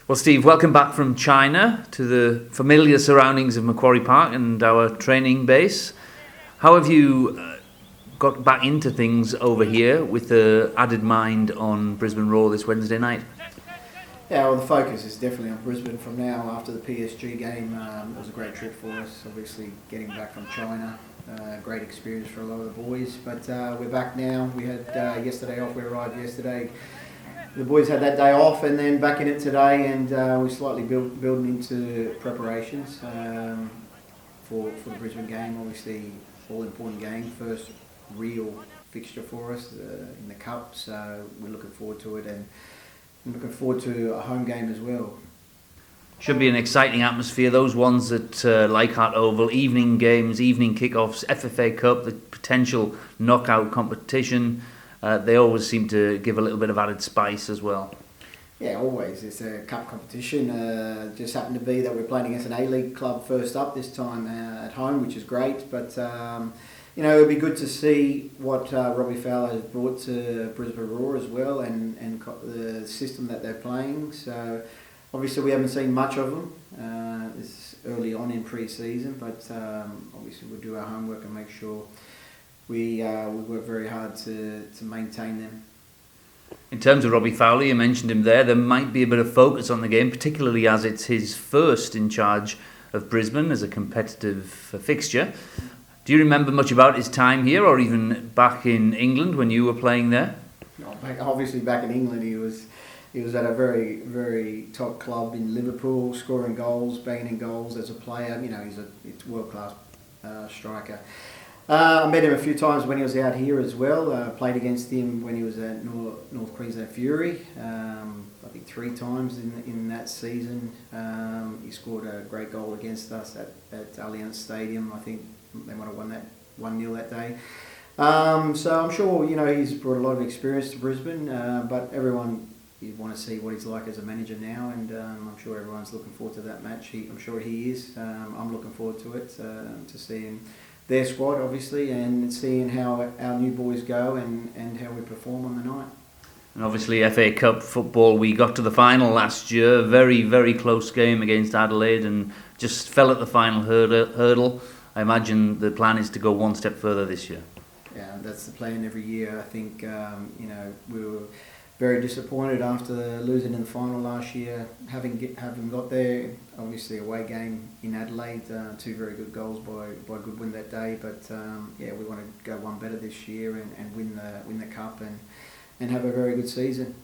Well, Steve, welcome back from China to the familiar surroundings of Macquarie Park and our training base. How have you got back into things over here with the added mind on Brisbane Roar this Wednesday night? Yeah, well, the focus is definitely on Brisbane from now after the PSG game. It was a great trip for us, obviously getting back from China. Great experience for a lot of the boys, but we're back now. We had yesterday off, we arrived yesterday. The boys had that day off and then back in it today, and we're slightly building into preparations for the Brisbane game. Obviously, all-important game, first real fixture for us in the Cup, so we're looking forward to it, and I'm looking forward to a home game as well. Should be an exciting atmosphere. Those ones at Leichhardt Oval, evening games, evening kickoffs, FFA Cup, the potential knockout competition. They always seem to give a little bit of added spice as well. Yeah, always. It's a cup competition. Just happened to be that we're playing against an A-League club first up this time at home, which is great. But it would be good to see what Robbie Fowler has brought to Brisbane Roar as well, and the system that they're playing. So obviously we haven't seen much of them. It's early on in pre-season, but obviously we'll do our homework and make sure we work very hard to maintain them. In terms of Robbie Fowler, you mentioned him there. There might be a bit of focus on the game, particularly as it's his first in charge of Brisbane as a competitive fixture. Do you remember much about his time here, or even back in England when you were playing there? No, obviously back in England he was at a very, very top club in Liverpool, scoring goals, banging goals as a player. He's a world-class striker. I met him a few times when he was out here as well. Played against him when he was at North Queensland Fury. I think 3 times in that season. He scored a great goal against us at Allianz Stadium. I think they might have won that 1-0 that day. So I'm sure he's brought a lot of experience to Brisbane. But everyone, you want to see what he's like as a manager now, and I'm sure everyone's looking forward to that match. I'm sure he is. I'm looking forward to it, to seeing their squad, obviously, and seeing how our new boys go and how we perform on the night. And obviously FA Cup football, we got to the final last year, very, very close game against Adelaide, and just fell at the final hurdle. I imagine the plan is to go one step further this year. Yeah, that's the plan every year. I think we were very disappointed after losing in the final last year, having got there. Obviously, away game in Adelaide, 2 very good goals by Goodwin that day. But we want to go one better this year and win the cup and have a very good season.